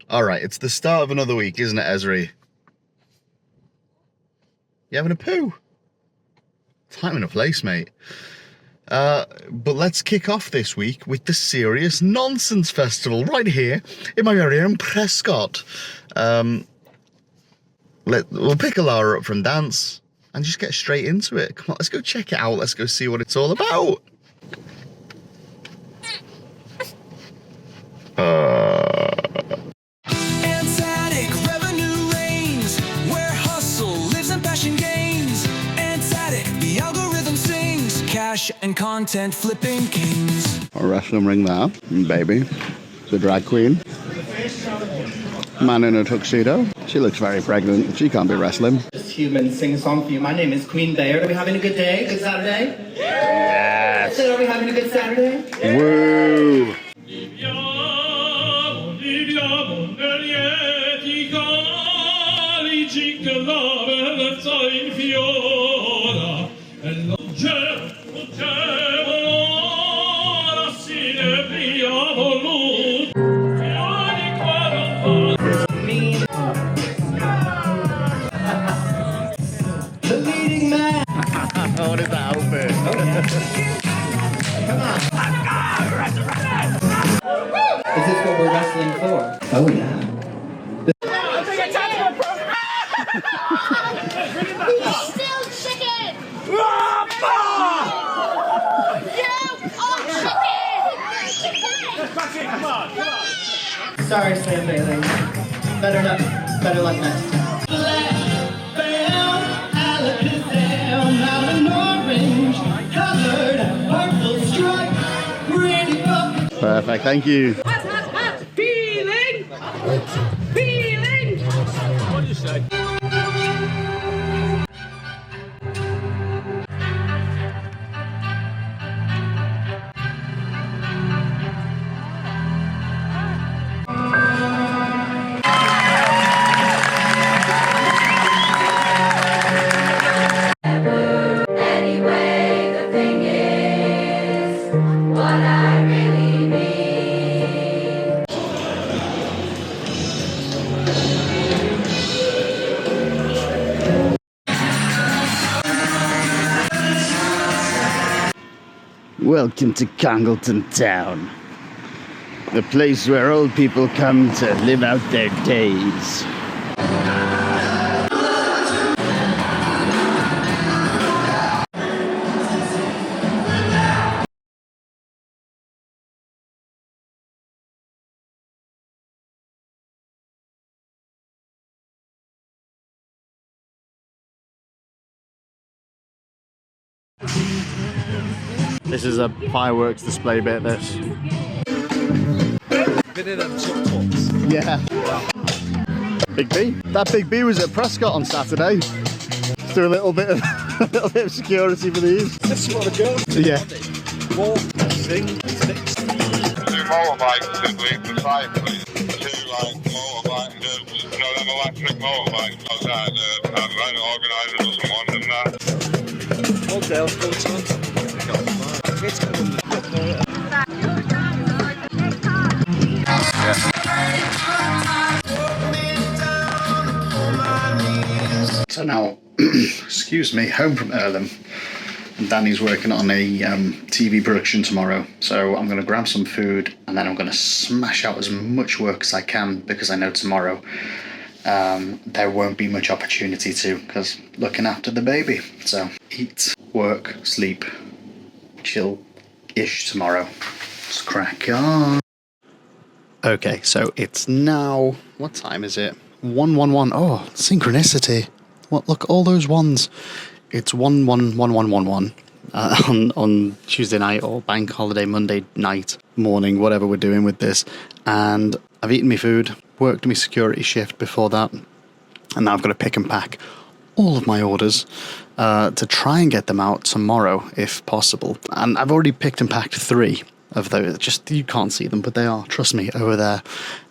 Alright, it's the start of another week, isn't it, Esri? You having a poo? Time and a place, mate. But let's kick off this week with the Serious Nonsense Festival right here in my very own Prescott. We'll pick Alara up from dance and just get straight into it. Come on, let's go check it out. Let's go see what it's all about. And content flipping kings. A wrestling ring there, baby. The drag queen. Man in a tuxedo. She looks very pregnant. She can't be wrestling. This human sing a song for you. My name is Queen Bear. Are we having a good day? Good Saturday? Yes. So are we having a good Saturday? Woo. What is that outfit? Come on. Is this what we're wrestling for? Oh, yeah. He's still chicken! Come on. Sorry, Sam Bailey. Better luck next time. Perfect, thank you. Feeling! What do you say? Welcome to Congleton Town, the place where old people come to live out their days. This is a fireworks display bit, this. Yeah. Big B. That Big B was at Prescott on Saturday. Let's do a little bit of security for these. This is what the girls do. Yeah. Walk, sing, six. 2 motorbikes this week for cycling. 2 motorbike, them electric motorbikes outside I'm trying to organise some ones and that. All girls go to So now, excuse me, home from Earlham, and Danny's working on a TV production tomorrow, so I'm going to grab some food and then I'm going to smash out as much work as I can, because I know tomorrow there won't be much opportunity to, because looking after the baby. So eat, work, sleep, chill-ish tomorrow. Let's crack on. Okay, so it's now, what time is it? 1:11. Oh, synchronicity. What? Look, all those ones. It's 1:11 on Tuesday night or bank holiday Monday night, morning, whatever we're doing with this. And I've eaten my food, worked my security shift before that, and now I've got to pick and pack all of my orders to try and get them out tomorrow if possible. And I've already picked and packed 3 of those. Just, you can't see them, but they are, trust me, over there.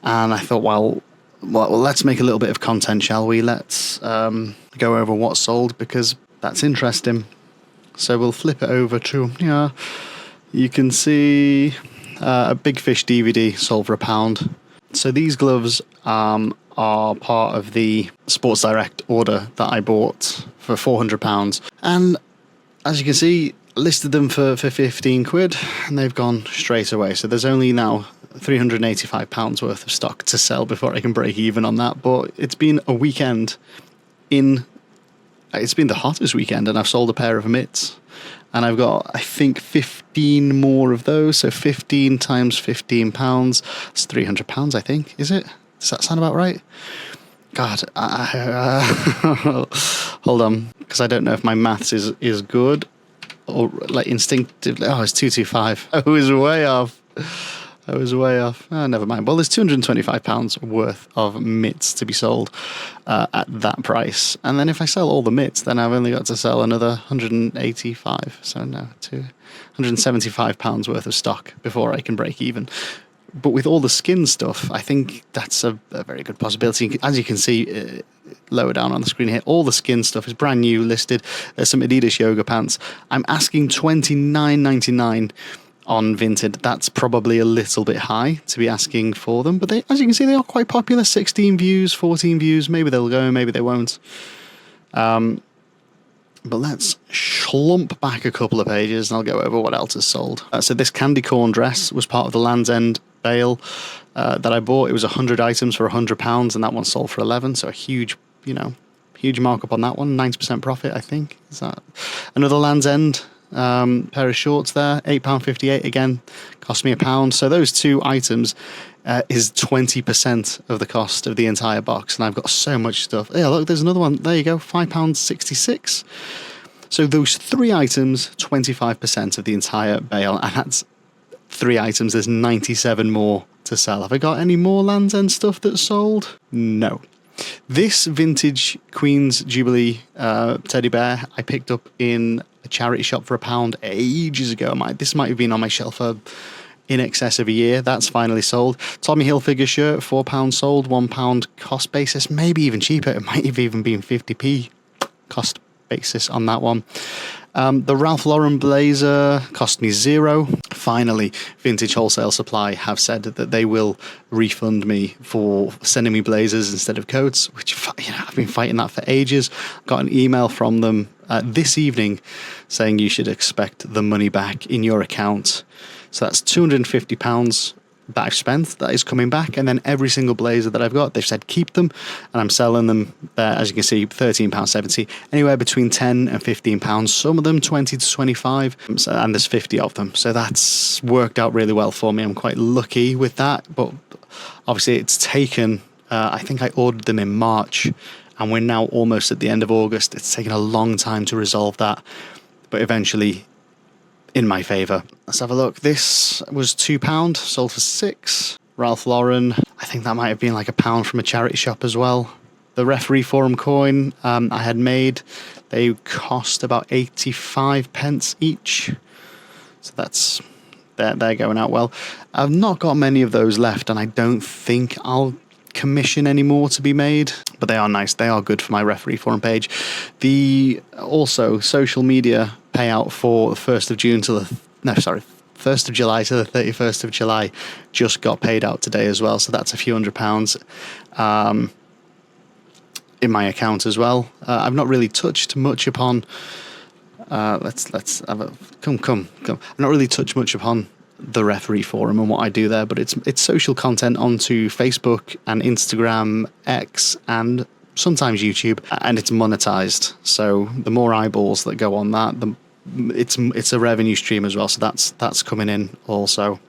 And I thought, well, let's make a little bit of content, shall we? Let's go over what's sold, because that's interesting. So we'll flip it over to, you can see a Big Fish DVD sold for £1. So these gloves are part of the Sports Direct order that I bought for £400. And as you can see, listed them for 15 quid and they've gone straight away. So there's only now £385 worth of stock to sell before I can break even on that. But it's been a weekend it's been the hottest weekend and I've sold a pair of mitts. And I've got, I think, 15 more of those. So 15 times £15. That's £300, I think. Is it? Does that sound about right? God, hold on, because I don't know if my maths is good or like instinctively. Oh, it's 225. I was way off. Oh, never mind. Well, there's £225 worth of mitts to be sold at that price. And then if I sell all the mitts, then I've only got to sell another 185. So no, £175 worth of stock before I can break even. But with all the skin stuff, I think that's a very good possibility. As you can see lower down on the screen here, all the skin stuff is brand new listed. There's some Adidas yoga pants. I'm asking $29.99 on Vinted. That's probably a little bit high to be asking for them. But as you can see, they are quite popular. 16 views, 14 views. Maybe they'll go, maybe they won't. But let's slump back a couple of pages and I'll go over what else is sold. So this candy corn dress was part of the Land's End bale that I bought. It was 100 items for £100 and that one sold for 11. So a huge markup on that one. 90% profit, I think. Is that another Land's End pair of shorts there? £8.58 again. Cost me £1. So those two items is 20% of the cost of the entire box. And I've got so much stuff. Yeah, look, there's another one. There you go. £5.66. So those three items, 25% of the entire bale. And that's 3 items. There's 97 more to sell. Have I got any more Land's End stuff that's sold? No. This vintage Queen's Jubilee teddy bear I picked up in a charity shop for £1 ages ago. This might have been on my shelf for in excess of a year. That's finally sold. Tommy Hilfiger shirt, £4 sold, £1 cost basis, maybe even cheaper. It might have even been 50p cost basis on that one. The Ralph Lauren blazer cost me £0. Finally, Vintage Wholesale Supply have said that they will refund me for sending me blazers instead of coats, which I've been fighting that for ages. Got an email from them this evening saying you should expect the money back in your account. So that's £250 that I've spent that is coming back, and then every single blazer that I've got, they've said keep them, and I'm selling them there, as you can see, £13.70, anywhere between £10 and £15, some of them 20 to 25, and there's 50 of them, so that's worked out really well for me. I'm quite lucky with that, but obviously it's taken, I think I ordered them in March, and we're now almost at the end of August. It's taken a long time to resolve that, but eventually in my favour. Let's have a look. This was £2, sold for £6. Ralph Lauren, I think that might have been like £1 from a charity shop as well. The Referee Forum coin I had made, they cost about 85 pence each. So that's, they're going out well. I've not got many of those left, and I don't think I'll commission any more to be made, but they are nice. They are good for my Referee Forum page. The also social media payout for the 1st of June to the 1st of July to the 31st of July just got paid out today as well, so that's a few £100 in my account as well. I've not really touched much upon let's have a come I've not really touched much upon the Referee Forum and what I do there, but it's social content onto Facebook and Instagram, X, and sometimes YouTube, and it's monetized. So the more eyeballs that go on that, it's a revenue stream as well. So that's coming in also.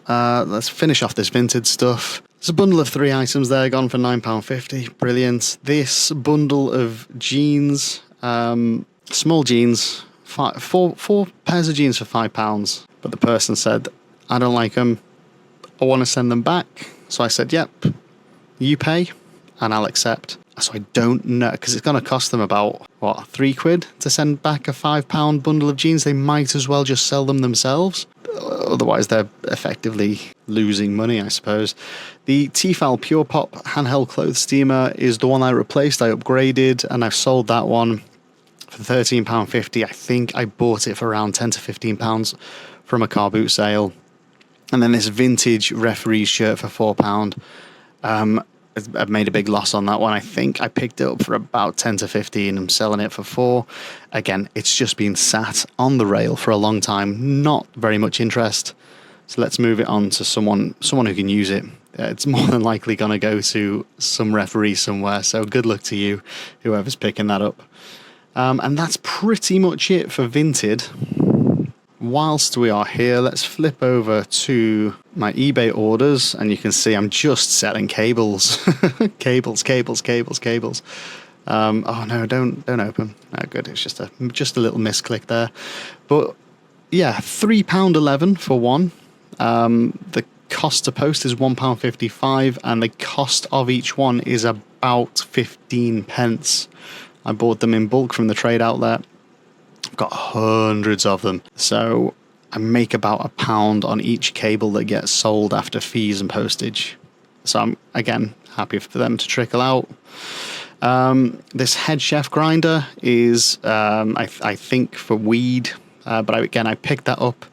Let's finish off this vintage stuff. There's a bundle of 3 items there, gone for £9.50. Brilliant. This bundle of jeans, small jeans, four pairs of jeans for £5. But the person said, I don't like them, I want to send them back. So I said, yep, you pay and I'll accept. So I don't know, because it's going to cost them about, £3 to send back a £5 bundle of jeans. They might as well just sell them themselves. Otherwise, they're effectively losing money, I suppose. The Tefal Pure Pop handheld clothes steamer is the one I replaced. I upgraded and I've sold that one for £13.50. I think I bought it for around £10 to £15 from a car boot sale. And then this vintage referee shirt for £4. I've made a big loss on that one. I think I picked it up for about 10 to 15. I'm selling it for 4. Again, it's just been sat on the rail for a long time. Not very much interest. So let's move it on to someone who can use it. It's more than likely going to go to some referee somewhere. So good luck to you, whoever's picking that up. And that's pretty much it for Vinted. Whilst we are here, let's flip over to my eBay orders, and you can see I'm just selling cables. cables. Oh no, don't open. Oh, good, it's just a little misclick there. But yeah, £3.11 for one. The cost to post is £1.55, and the cost of each one is about 15 pence. I bought them in bulk from the trade outlet. I've got hundreds of them, so I make about £1 on each cable that gets sold after fees and postage. So I'm, again, happy for them to trickle out. This head chef grinder is, I think, for weed, but I picked that up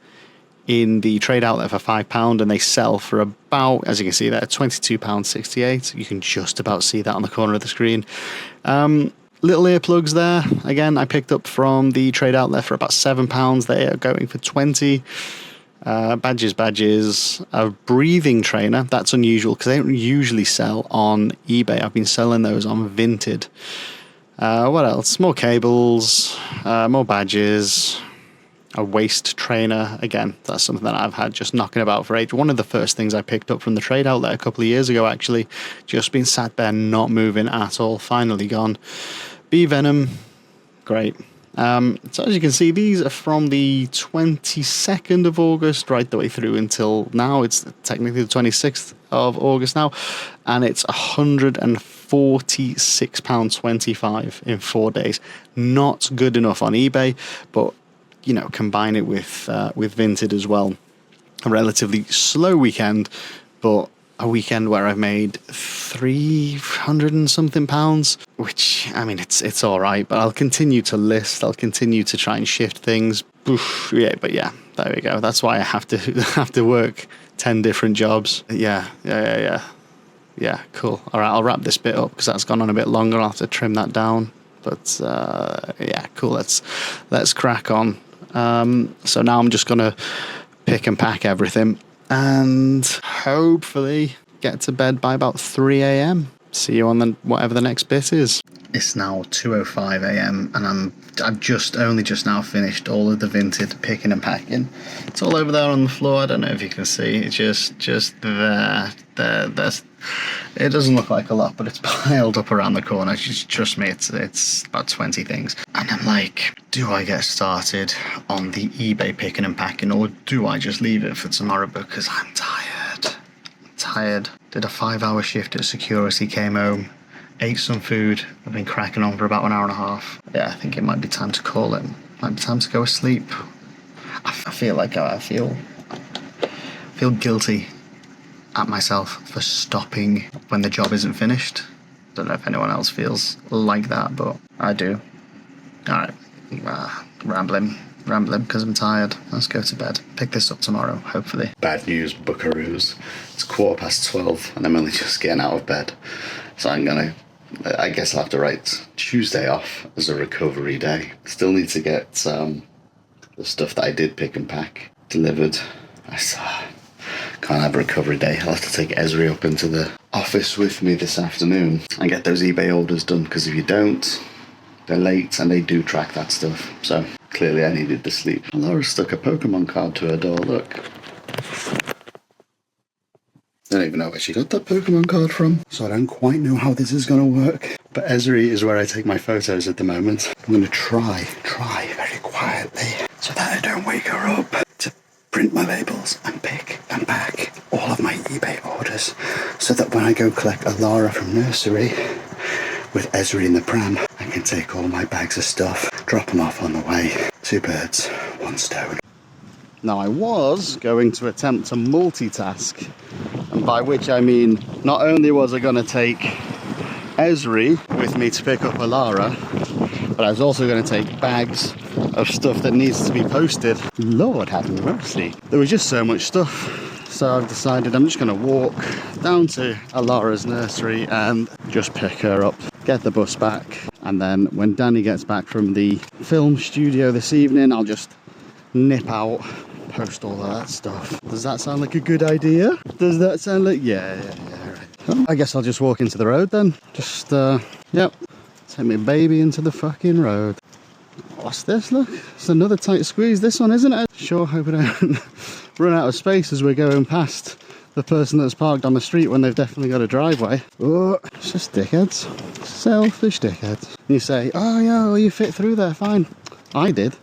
in the trade outlet for £5, and they sell for about, as you can see there, £22.68. You can just about see that on the corner of the screen. Little earplugs there. Again, I picked up from the trade outlet for about £7. They are going for 20. Badges. A breathing trainer. That's unusual because they don't usually sell on eBay. I've been selling those on Vinted. What else? More cables. More badges. A waist trainer. Again, that's something that I've had just knocking about for ages. One of the first things I picked up from the trade outlet a couple of years ago, actually. Just been sat there, not moving at all. Finally gone. Bee venom. Great. So as you can see, these are from the 22nd of August right the way through until now. It's technically the 26th of August now. And it's £146.25 in 4 days. Not good enough on eBay, but you know, combine it with Vinted as well. A relatively slow weekend, but a weekend where I've made £300 and something, which, I mean, it's all right, but I'll continue to list. I'll continue to try and shift things. Oof, yeah, but yeah, there we go. That's why I have to work 10 different jobs. Yeah, cool. All right, I'll wrap this bit up because that's gone on a bit longer. I'll have to trim that down. But yeah, cool. Let's crack on. So now I'm just gonna pick and pack everything and hopefully get to bed by about 3 a.m. See you on whatever the next bit is. It's now 2:05 a.m. and I've only just now finished all of the Vinted picking and packing. It's all over there on the floor. I don't know if you can see. It's just there. It doesn't look like a lot, but it's piled up around the corner. Just trust me, it's about 20 things. And I'm like, do I get started on the eBay picking and packing, or do I just leave it for tomorrow because I'm tired. Did a 5-hour shift at security, came home, ate some food. I've been cracking on for about an hour and a half. Yeah, I think it might be time to call it. Might be time to go to sleep. I feel guilty at myself for stopping when the job isn't finished. Don't know if anyone else feels like that, but I do. Alright, rambling because I'm tired. Let's go to bed. Pick this up tomorrow, hopefully. Bad news, buckaroos. It's 12:15 and I'm only just getting out of bed. So I guess I'll have to write Tuesday off as a recovery day. Still need to get the stuff that I did pick and pack delivered. Can't have a recovery day. I'll have to take Esri up into the office with me this afternoon and get those eBay orders done, because if you don't, they're late and they do track that stuff. So clearly I needed the sleep. Laura stuck a Pokemon card to her door, look. I don't even know where she got that Pokemon card from, so I don't quite know how this is going to work. But Esri is where I take my photos at the moment. I'm going to try very quietly so that I don't wake her up, to print my labels and pick and pack all of my eBay orders, so that when I go collect Alara from nursery with Esri in the pram, I can take all my bags of stuff, drop them off on the way. 2 birds, 1 stone. Now I was going to attempt to multitask, and by which I mean not only was I going to take Esri with me to pick up Alara, but I was also going to take bags of stuff that needs to be posted. Lord have mercy. There was just so much stuff. So I've decided I'm just going to walk down to Alara's nursery and just pick her up, get the bus back, and then when Danny gets back from the film studio this evening, I'll just nip out, post all of that stuff. Does that sound like a good idea? Does that sound like... yeah, right. I guess I'll just walk into the road then. Just, yep, take my baby into the fucking road. What's this? Look, it's another tight squeeze, this one, isn't it? Sure hope I don't run out of space as we're going past the person that's parked on the street when they've definitely got a driveway. Oh, it's just dickheads. Selfish dickheads. You say, oh yeah, well, you fit through there, fine. I did.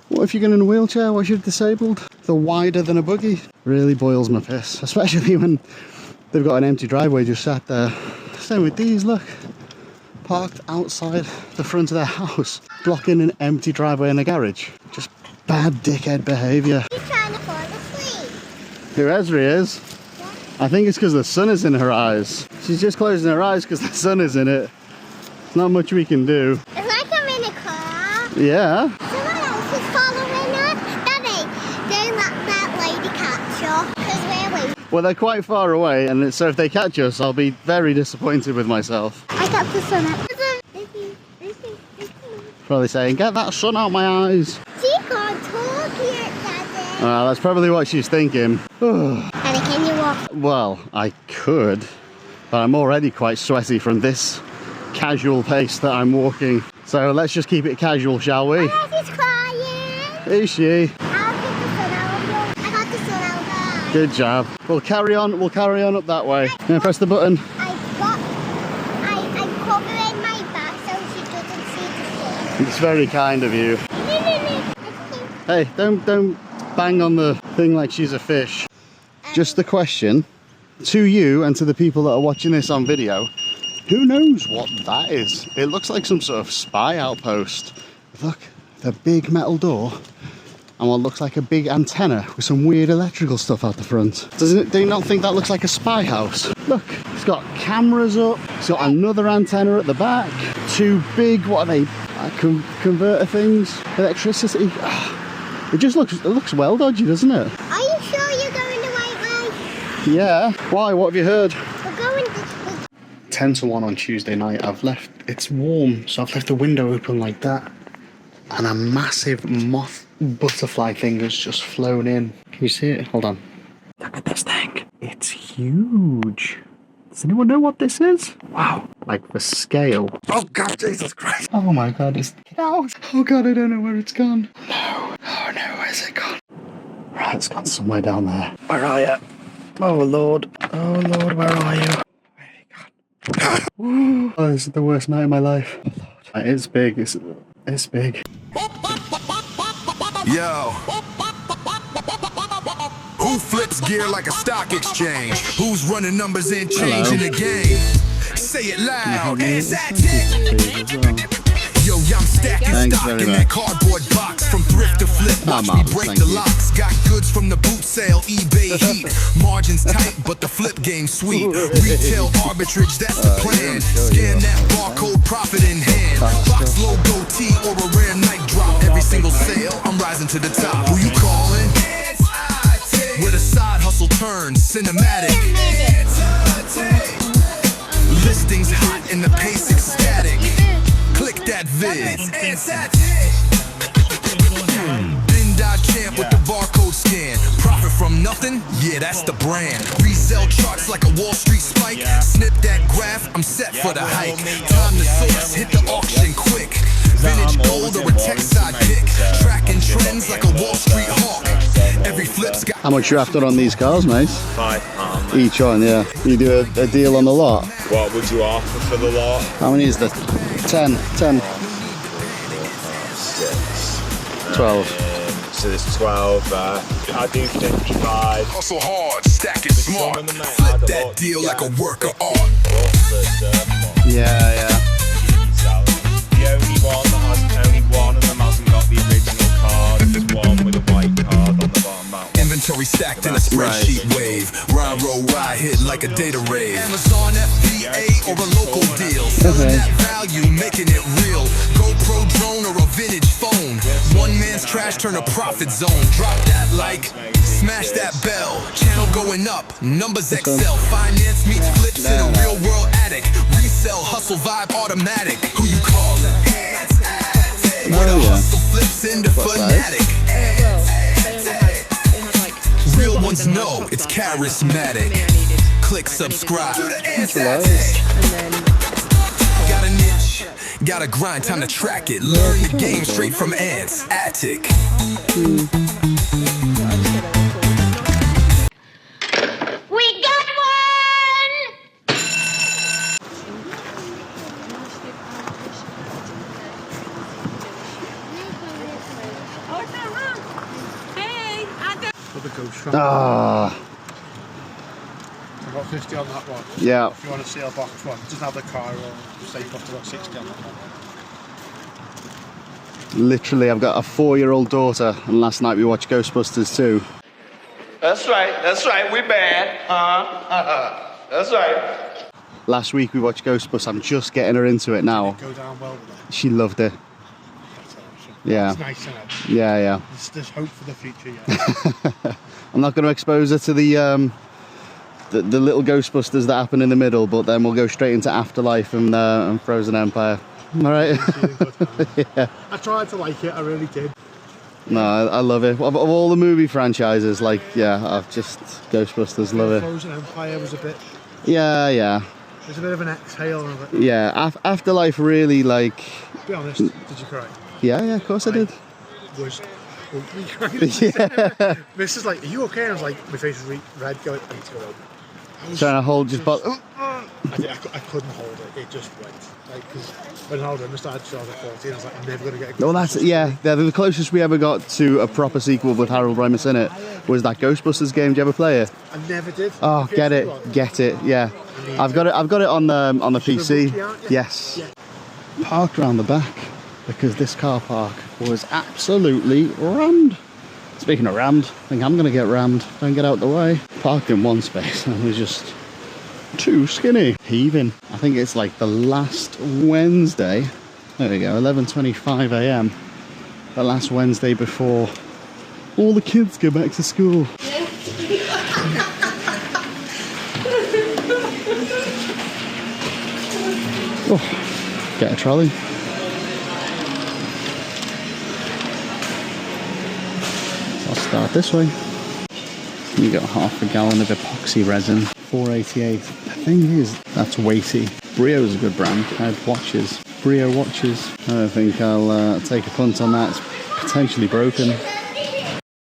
What if you're going in a wheelchair? What if you're disabled? They're wider than a buggy. Really boils my piss, especially when they've got an empty driveway just sat there. Same with these, look. Parked outside the front of their house, blocking an empty driveway in a garage. Just bad dickhead behaviour. She's trying to fall asleep. Who Esri is? Yeah. I think it's because the sun is in her eyes. She's just closing her eyes because the sun is in it. There's not much we can do. It's like I'm in a car. Yeah. Someone else is following us. Daddy, don't let that lady catch you. Because we're waiting. Well, they're quite far away, and so if they catch us, I'll be very disappointed with myself. I got the sun up. Probably saying, get that sun out my eyes. She can't talk yet, Daddy. That's probably what she's thinking. Daddy, can you walk? Well, I could, but I'm already quite sweaty from this casual pace that I'm walking. So let's just keep it casual, shall we? She's crying. Is she? I'll get the sun out of you. I got the sun out of her. Good job. We'll carry on up that way. Now press the button. I'm covering my back so she doesn't see the sun. It's very kind of you. Hey, don't bang on the thing like she's a fish. Just the question to you and to the people that are watching this on video, who knows what that is? It looks like some sort of spy outpost. Look, the big metal door and what looks like a big antenna with some weird electrical stuff out the front. Do you not think that looks like a spy house? Look, it's got cameras up, it's got another antenna at the back, two big, what are they, converter things, electricity. It looks well dodgy, doesn't it? Are you sure you're going the right way? Yeah. Why? What have you heard? We're going 10 to 1 on Tuesday night. It's warm, so I've left the window open like that. And a massive moth butterfly thing has just flown in. Can you see it? Hold on. Look at this thing. It's huge. Does anyone know what this is? Wow. Like the scale. Oh God, Jesus Christ. Oh my God, get out. Oh God, I don't know where it's gone. No. Oh no, where's it gone? Right, it's gone somewhere down there. Where are you? Oh Lord. Oh Lord, where are you? Where have you gone? Oh, this is the worst night of my life. Oh Lord. It's big. It's big. Yo. Who flips gear like a stock exchange? Who's running numbers and changing the game? Say it loud. Is that it? Yo, I'm stacking stock in that cardboard box. From thrift to flip, watch me break the locks. Got goods from the boot sale, eBay heat. Margins tight, but the flip game sweet. Retail arbitrage, that's the plan. Scan that barcode, profit in hand. Box logo T or a rare night drop. Every single sale, I'm rising to the top. Who you calling? Where the side hustle turns cinematic. Listings hot and the pace ecstatic. Click that vid. Bin champ with the barcode scan. Profit from nothing? Yeah, that's the brand. Resell charts like a Wall Street spike. Snip that graph, I'm set for the hike. Time to source, hit the auction quick. Vintage gold or a tech side pick. Tracking trends like a Wall Street hawk. Every flip's got. How much you after on these cars, mate? £5. Each on, yeah. You do a deal on the lot? What would you offer for the lot? How many is there? 10. 12. So there's 12 there. I do 55. Hustle hard, stack it smart. Flip that deal like a work of art. Yeah. The only one of them hasn't got the original card. There's one with a white card on the bottom back. Inventory stacked in a spreadsheet wave. Rhyme roll ride hit like a data rave. Amazon FBA or a local deal. Selling that value, making it real. GoPro drone or a vintage phone. One man's trash turn a profit zone. Drop that like Smash that bell, channel going up, numbers excel. Finance meets flips in a real world addict. Resell, hustle vibe automatic. Who you callin'? Where the hustle flips into fanatic. Real ones know it's charismatic. Click subscribe. Got a niche, got a grind, time to track it. Learn the game straight from ants. Attic. We got one! Ah, I've got 50 on that one. yeah. If you want to see a box one, doesn't have the car or safe cost about 60 on that one. Literally, I've got a 4-year-old daughter, and last night we watched Ghostbusters 2. That's right, we bad. That's right. Last week we watched Ghostbusters. I'm just getting her into it now. Go down well with that. She loved it. Yeah. It's nice, isn't it? Yeah. There's hope for the future, yeah. I'm not going to expose her to the little Ghostbusters that happen in the middle, but then we'll go straight into Afterlife and Frozen Empire. All right. Yeah. I tried to like it, I really did. No, I love it. Of all the movie franchises, like, yeah, I've just Ghostbusters, love it. Frozen Empire was a bit. Yeah. There's a bit of an exhale of it. Yeah, Afterlife really, like. To be honest, did you cry? Yeah, of course I did. Was ugly crying. Yeah. This is like, are you okay? And I was like, my face was red, going, I need to go home. Trying to hold just. I couldn't hold it. It just went. Like, because when I started shows at 14, I was like, I'm never gonna get a good. Well, that's the closest we ever got to a proper sequel with Harold Ramis in it was that Ghostbusters game. Did you ever play it? I never did. Oh, get it. Yeah. I've got it on the PC. Yes. Parked around the back because this car park was absolutely rammed. Speaking of rammed, I think I'm gonna get rammed. Don't get out the way. Parked in one space and it was just too skinny. Heaving. I think it's like the last Wednesday. There we go, 11:25 a.m. The last Wednesday before all the kids go back to school. Oh, get a trolley. I'll start this way. You got half a gallon of epoxy resin, $4.88. The thing is, that's weighty. Brio's a good brand. I had watches, Brio watches. I don't think I'll take a punt on that. It's potentially broken.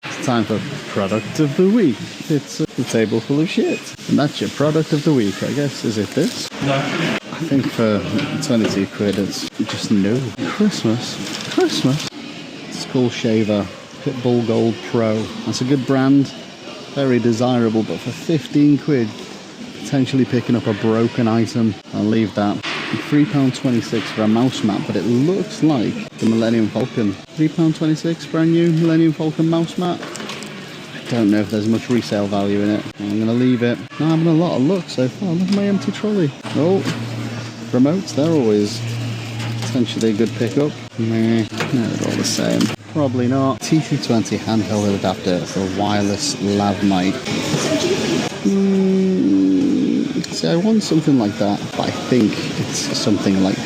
It's time for product of the week. It's a table full of shit. And that's your product of the week, I guess. Is it this? No. I think for 22 quid, it's just new. Christmas. Skull Shaver. Pitbull Gold Pro. That's a good brand. Very desirable, but for 15 quid, potentially picking up a broken item. I'll leave that. £3.26 for a mouse mat, but it looks like the Millennium Falcon. £3.26 brand new Millennium Falcon mouse mat. I don't know if there's much resale value in it. I'm going to leave it. Not having a lot of luck so far. Look at my empty trolley. Oh, remotes, they're always potentially a good pickup. Meh, they're all the same. Probably not. T220 handheld adapter for a wireless lav mic. See, I want something like that, but I think it's something like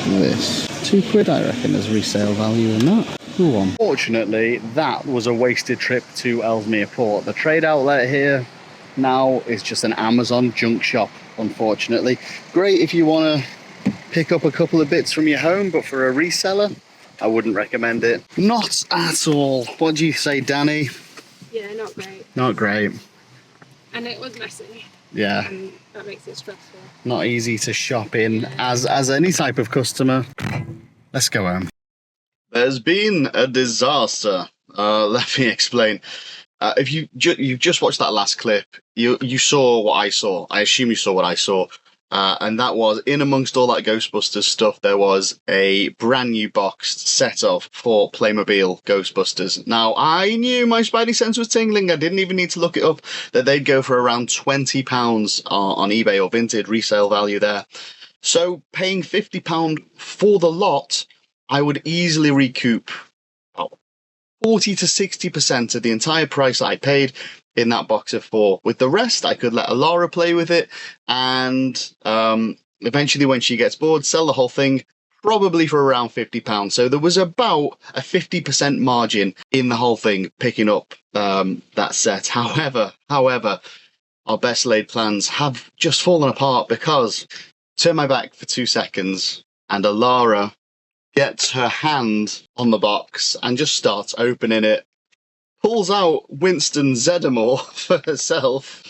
this. £2, I reckon, is resale value in that. Go on. Fortunately, that was a wasted trip to Ellesmere Port. The trade outlet here now is just an Amazon junk shop, unfortunately. Great if you want to pick up a couple of bits from your home, but for a reseller, I wouldn't recommend it. Not at all. What do you say, Danny? Yeah, not great. Not great. And it was messy. Yeah. And that makes it stressful. Not easy to shop in as any type of customer. Let's go home. There's been a disaster. Let me explain. If you've just watched that last clip, you saw what I saw. I assume you saw what I saw. And that was, in amongst all that Ghostbusters stuff, there was a brand new boxed set of 4 Playmobil Ghostbusters. Now, I knew my spidey sense was tingling. I didn't even need to look it up, that they'd go for around £20 on eBay or Vinted, resale value there. So paying £50 for the lot, I would easily recoup 40 to 60% of the entire price I paid in that box of 4. With the rest, I could let Alara play with it, and eventually when she gets bored, sell the whole thing, probably for around £50. So there was about a 50% margin in the whole thing, picking up that set. However, our best laid plans have just fallen apart because turn my back for 2 seconds and Alara gets her hand on the box and just starts opening it. Pulls out Winston Zeddemore for herself,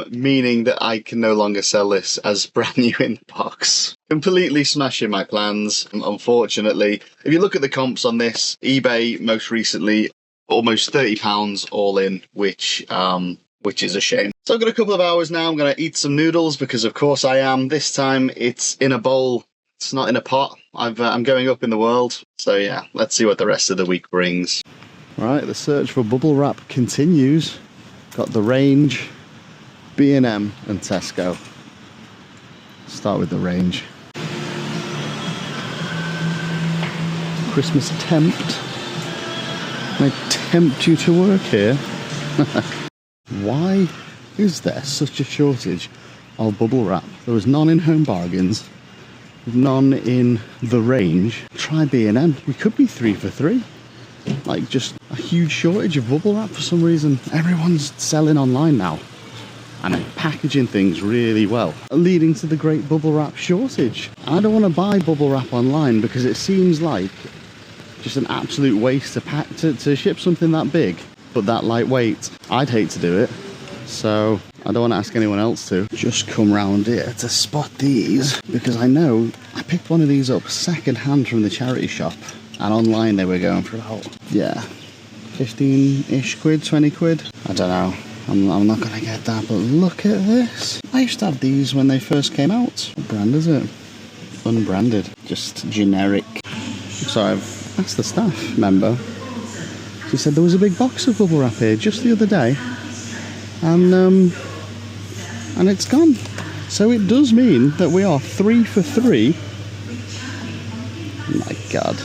meaning that I can no longer sell this as brand new in the box. Completely smashing my plans, unfortunately. If you look at the comps on this, eBay most recently, almost £30 all in, which is a shame. So I've got a couple of hours now. I'm going to eat some noodles because of course I am. This time it's in a bowl. It's not in a pot. I'm going up in the world. So yeah, let's see what the rest of the week brings. Right, the search for bubble wrap continues. Got the Range, B&M and Tesco. Start with the Range. Christmas tempt. Can I tempt you to work here? Why is there such a shortage of bubble wrap? There was none in Home Bargains, none in the Range. Try B&M. We could be 3 for 3. Like, just a huge shortage of bubble wrap for some reason. Everyone's selling online now and packaging things really well, leading to the great bubble wrap shortage. I don't want to buy bubble wrap online because it seems like just an absolute waste to ship something that big but that lightweight. I'd hate to do it, so I don't want to ask anyone else to. Just come round here to spot these because I know I picked one of these up second hand from the charity shop. And online they were going for about, yeah, 15-ish quid, 20 quid. I don't know. I'm not going to get that, but look at this. I used to have these when they first came out. What brand is it? Unbranded. Just generic. So I've asked the staff member. She said there was a big box of bubble wrap here just the other day. And it's gone. So it does mean that we are 3 for 3. Oh my God.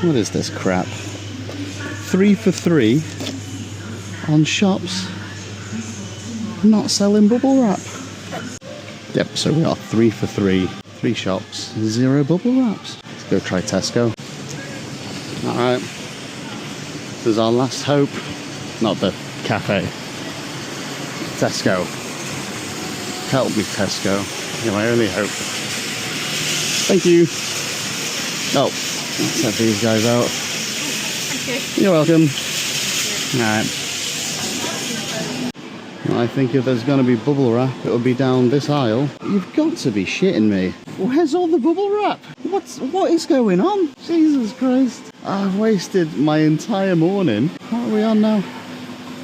What is this crap? 3 for 3 on shops not selling bubble wrap. Yep, so we are 3 for 3. 3 shops, 0 bubble wraps. Let's go try Tesco. Alright. This is our last hope. Not the cafe. Tesco. Help me, Tesco. You're my only hope. Thank you. Oh. Set these guys out. Thank you. You're welcome. Alright. Well, I think if there's going to be bubble wrap, it'll be down this aisle. You've got to be shitting me. Where's all the bubble wrap? What is going on? Jesus Christ. I've wasted my entire morning. What are we on now?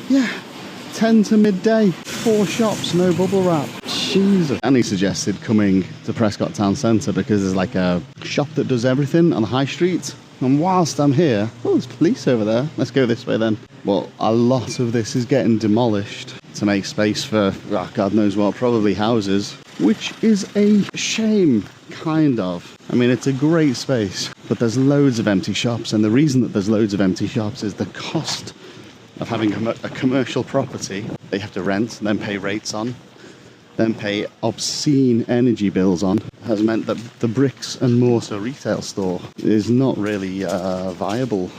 Yeah. 10 to midday. 4 shops, no bubble wrap. Jesus. And he suggested coming to Prescott Town Centre because there's like a shop that does everything on the high street. And whilst I'm here, oh, there's police over there. Let's go this way then. Well, a lot of this is getting demolished to make space for, oh, God knows what, probably houses, which is a shame, kind of. I mean, it's a great space, but there's loads of empty shops. And the reason that there's loads of empty shops is the cost of having a commercial property. They have to rent and then pay rates on, then pay obscene energy bills on, has meant that the bricks and mortar retail store is not really viable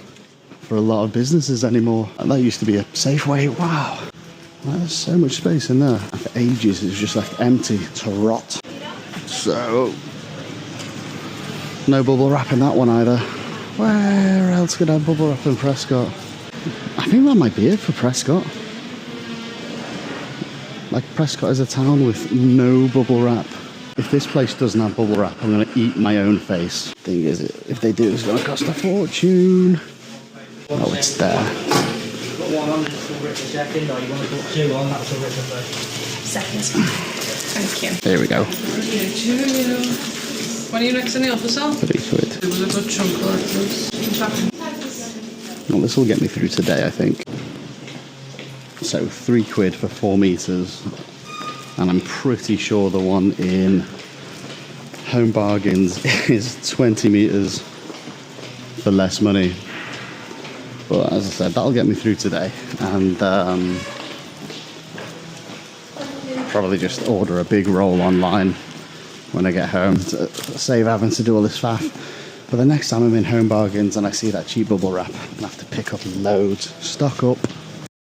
for a lot of businesses anymore. And that used to be a Safeway. Wow, there's so much space in there. For ages it's just left empty to rot. So no bubble wrap in that one either. Where else could I have bubble wrap in Prescott? I think that might be it for Prescott. Like, Prescott is a town with no bubble wrap. If this place doesn't have bubble wrap, I'm going to eat my own face. Thing is, if they do, it's going to cost a fortune. Oh, it's there. Thank you. There we go. When are you next in the office, Al? 3 quid. It was a good chunk of this. Well, this will get me through today, I think. So 3 quid for 4 meters, and I'm pretty sure the one in Home Bargains is 20 meters for less money. But as I said, that'll get me through today, and probably just order a big roll online when I get home to save having to do all this faff. But the next time I'm in Home Bargains and I see that cheap bubble wrap, I'm going to have to pick up loads, stock up,